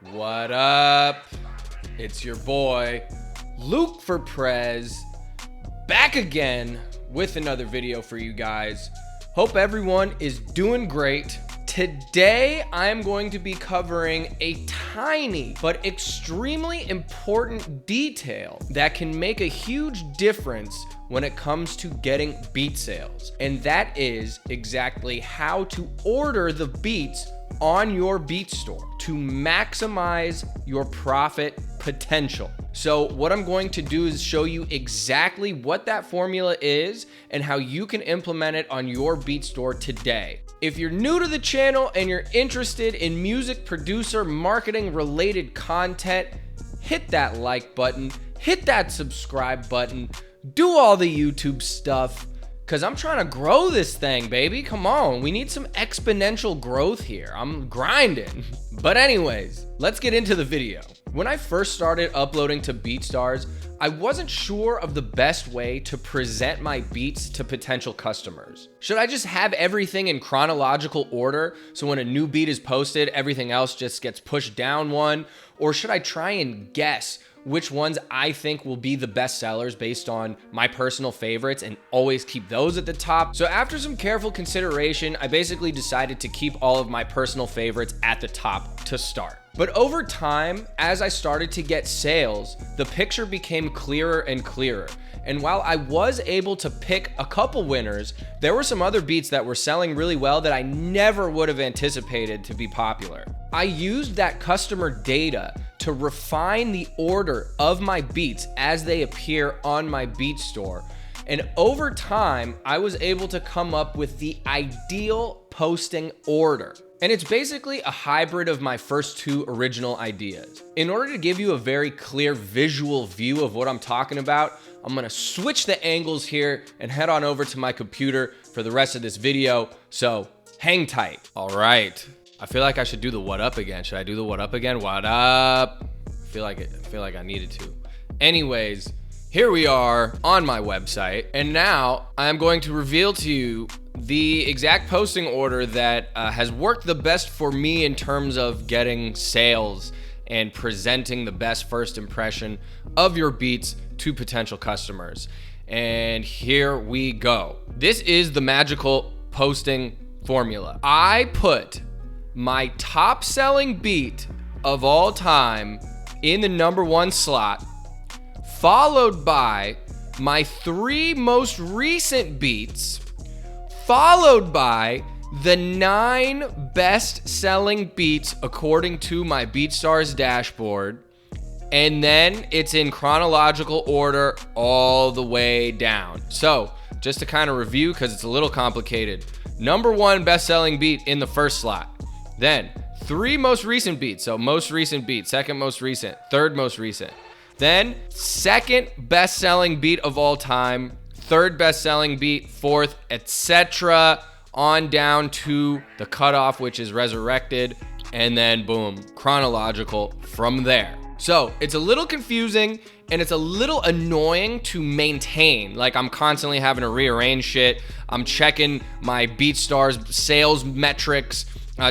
What up? It's your boy, Luke for Prez, back again with another video for you guys. Hope everyone is doing great. Today, I'm going to be covering a tiny but extremely important detail that can make a huge difference when it comes to getting beat sales. And that is exactly how to order the beats on your beat store to maximize your profit potential. So what I'm going to do is show you exactly what that formula is and how you can implement it on your beat store today. If you're new to the channel and you're interested in music producer marketing related content, hit that like button, hit that subscribe button, do all the YouTube stuff, because I'm trying to grow this thing, baby. Come on, we need some exponential growth here. I'm grinding. But anyways, let's get into the video. When I first started uploading to BeatStars, I wasn't sure of the best way to present my beats to potential customers. Should I just have everything in chronological order so when a new beat is posted, everything else just gets pushed down one? Or should I try and guess which ones I think will be the best sellers based on my personal favorites and always keep those at the top? So after some careful consideration, I basically decided to keep all of my personal favorites at the top to start. But over time, as I started to get sales, the picture became clearer and clearer. And while I was able to pick a couple winners, there were some other beats that were selling really well that I never would have anticipated to be popular. I used that customer data to refine the order of my beats as they appear on my beat store. And over time, I was able to come up with the ideal posting order. And it's basically a hybrid of my first two original ideas. In order to give you a very clear visual view of what I'm talking about, I'm gonna switch the angles here and head on over to my computer for the rest of this video. So hang tight. All right. I feel like I should do the what up again. Should I do the what up again? What up? I feel like I needed to. Anyways, here we are on my website, and now I'm going to reveal to you the exact posting order that has worked the best for me in terms of getting sales and presenting the best first impression of your beats to potential customers. And here we go. This is the magical posting formula. I put my top selling beat of all time in the #1 slot, followed by my 3 most recent beats, followed by the 9 best selling beats according to my BeatStars dashboard, and then it's in chronological order all the way down. So just to kind of review, because it's a little complicated, #1 best selling beat in the first slot, then 3 most recent beats, so most recent beat, second most recent, third most recent, then second best selling beat of all time, third best selling beat, fourth, etc. on down to the cutoff, which is resurrected, and then boom, chronological from there. So it's a little confusing and it's a little annoying to maintain. Like, I'm constantly having to rearrange shit. I'm checking my BeatStars sales metrics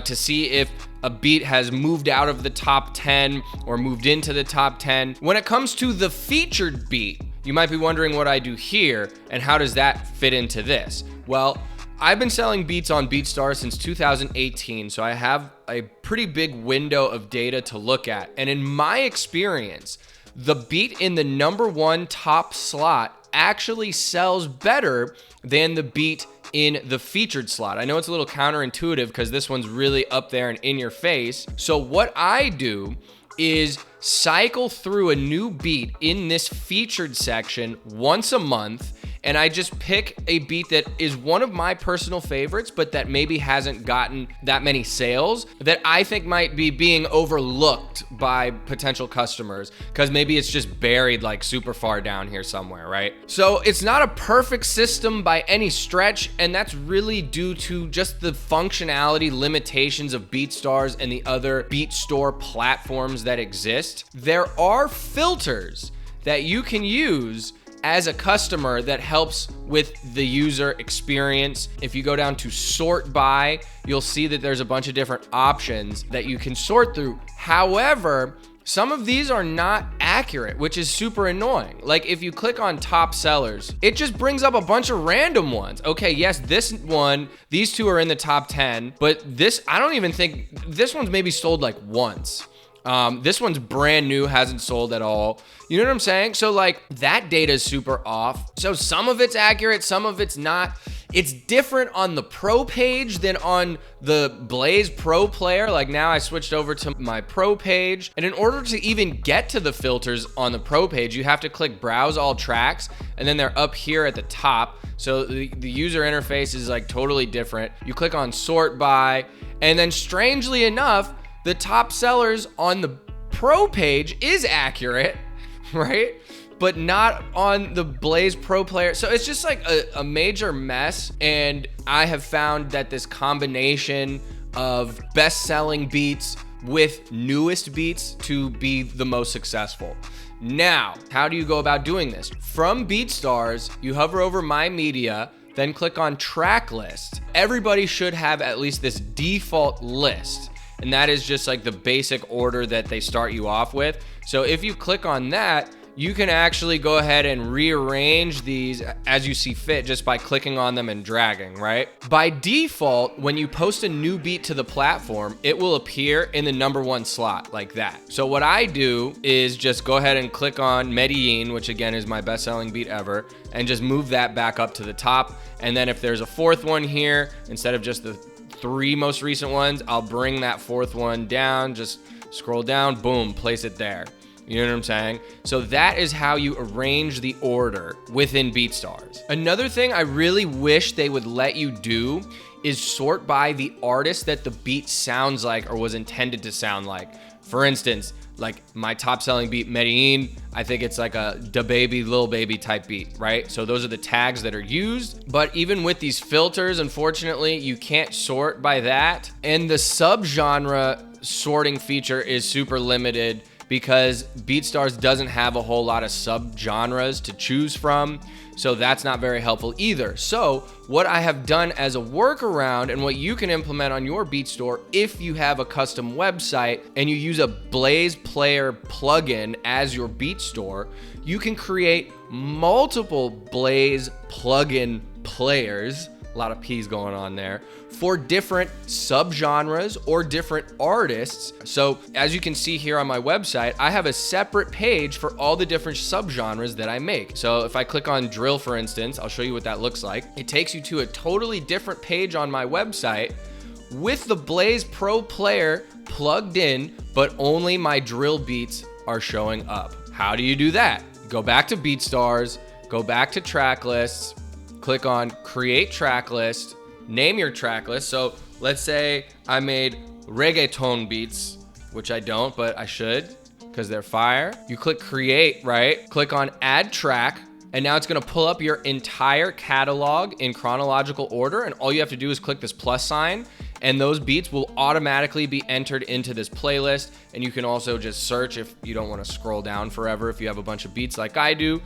to see if a beat has moved out of the top 10 or moved into the top 10. When it comes to the featured beat, you might be wondering what I do here and how does that fit into this? Well, I've been selling beats on BeatStars since 2018, so I have a pretty big window of data to look at. And in my experience, the beat in the #1 top slot actually sells better than the beat in the featured slot. I know it's a little counterintuitive because this one's really up there and in your face. So what I do is cycle through a new beat in this featured section once a month, and I just pick a beat that is one of my personal favorites, but that maybe hasn't gotten that many sales, that I think might be being overlooked by potential customers, because maybe it's just buried like super far down here somewhere, right? So it's not a perfect system by any stretch, and that's really due to just the functionality limitations of BeatStars and the other beat store platforms that exist. There are filters that you can use as a customer that helps with the user experience. If you go down to sort by, you'll see that there's a bunch of different options that you can sort through. However, some of these are not accurate, which is super annoying. Like if you click on top sellers, it just brings up a bunch of random ones. Okay, yes, this one, these two are in the top 10, but this, I don't even think, this one's maybe sold like once. This one's brand new, hasn't sold at all. You know what I'm saying? So like that data is super off. So some of it's accurate, some of it's not. It's different on the pro page than on the Blaze Pro player. Like now I switched over to my pro page. And in order to even get to the filters on the pro page, you have to click browse all tracks. And then they're up here at the top. So the user interface is like totally different. You click on sort by, and then strangely enough, the top sellers on the pro page is accurate, right? But not on the Blaze Pro player. So it's just like a major mess. And I have found that this combination of best-selling beats with newest beats to be the most successful. Now, how do you go about doing this? From BeatStars, you hover over My Media, then click on Track List. Everybody should have at least this default list. And that is just like the basic order that they start you off with. So if you click on that, you can actually go ahead and rearrange these as you see fit just by clicking on them and dragging, right? By default, when you post a new beat to the platform, it will appear in the #1 slot like that. So what I do is just go ahead and click on Medellin, which again is my best-selling beat ever, and just move that back up to the top. And then if there's a fourth one here, instead of just the 3 most recent ones, I'll bring that fourth one down, just scroll down, boom, place it there. You know what I'm saying? So that is how you arrange the order within BeatStars. Another thing I really wish they would let you do is sort by the artist that the beat sounds like or was intended to sound like. For instance, like my top selling beat, Medellin, I think it's like a Da Baby, Lil Baby type beat, right? So those are the tags that are used. But even with these filters, unfortunately, you can't sort by that. And the subgenre sorting feature is super limited because BeatStars doesn't have a whole lot of subgenres to choose from. So that's not very helpful either. So what I have done as a workaround and what you can implement on your beat store if you have a custom website and you use a Blaze Player plugin as your beat store, you can create multiple Blaze plugin players, a lot of P's going on there, for different subgenres or different artists. So as you can see here on my website, I have a separate page for all the different subgenres that I make. So if I click on drill, for instance, I'll show you what that looks like. It takes you to a totally different page on my website with the Blaze Pro player plugged in, but only my drill beats are showing up. How do you do that? Go back to BeatStars, go back to track lists, click on create track list, name your track list. So let's say I made reggaeton beats, which I don't, but I should because they're fire. You click create, right? Click on add track, and now it's gonna pull up your entire catalog in chronological order, and all you have to do is click this plus sign, and those beats will automatically be entered into this playlist. And you can also just search if you don't wanna scroll down forever. If you have a bunch of beats like I do,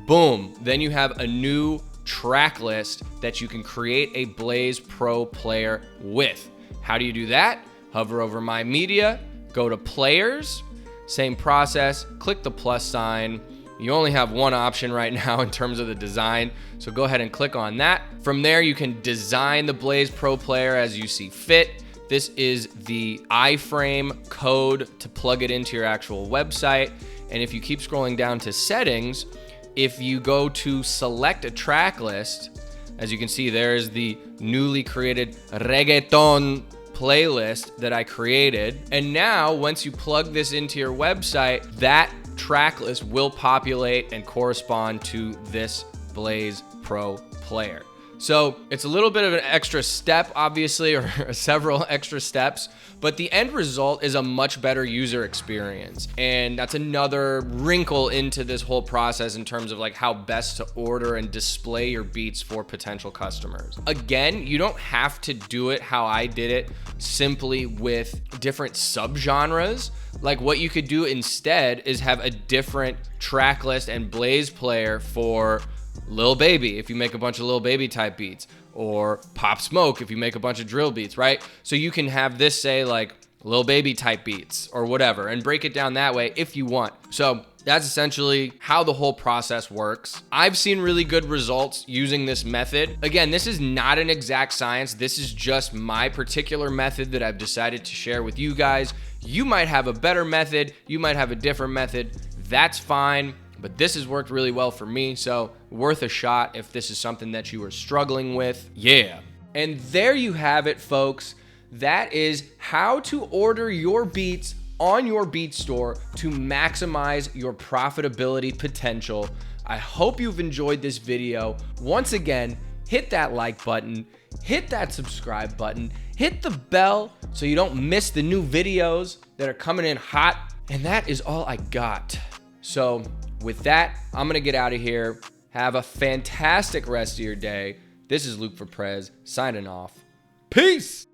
boom, then you have a new track list that you can create a Blaze Pro player with. How do you do that? Hover over My Media, go to Players, same process, click the plus sign. You only have one option right now in terms of the design, so go ahead and click on that. From there, you can design the Blaze Pro player as you see fit. This is the iframe code to plug it into your actual website. And if you keep scrolling down to settings, if you go to select a track list, as you can see, there's the newly created reggaeton playlist that I created. And now once you plug this into your website, that track list will populate and correspond to this Blaze Pro player. So it's a little bit of an extra step, obviously, or several extra steps, but the end result is a much better user experience. And that's another wrinkle into this whole process in terms of like how best to order and display your beats for potential customers. Again, you don't have to do it how I did it, simply with different subgenres. Like what you could do instead is have a different track list and Blaze player for Lil Baby if you make a bunch of Lil Baby type beats, or Pop Smoke if you make a bunch of drill beats, right? So you can have this say like Lil Baby type beats or whatever and break it down that way if you want. So that's essentially how the whole process works. I've seen really good results using this method. Again, this is not an exact science. This is just my particular method that I've decided to share with you guys. You might have a better method. You might have a different method. That's fine. But this has worked really well for me, so worth a shot if this is something that you are struggling with. Yeah. And there you have it, folks. That is how to order your beats on your beat store to maximize your profitability potential. I hope you've enjoyed this video. Once again, hit that like button, hit that subscribe button, hit the bell so you don't miss the new videos that are coming in hot. And that is all I got. So with that, I'm going to get out of here. Have a fantastic rest of your day. This is Luke for Prez, signing off. Peace!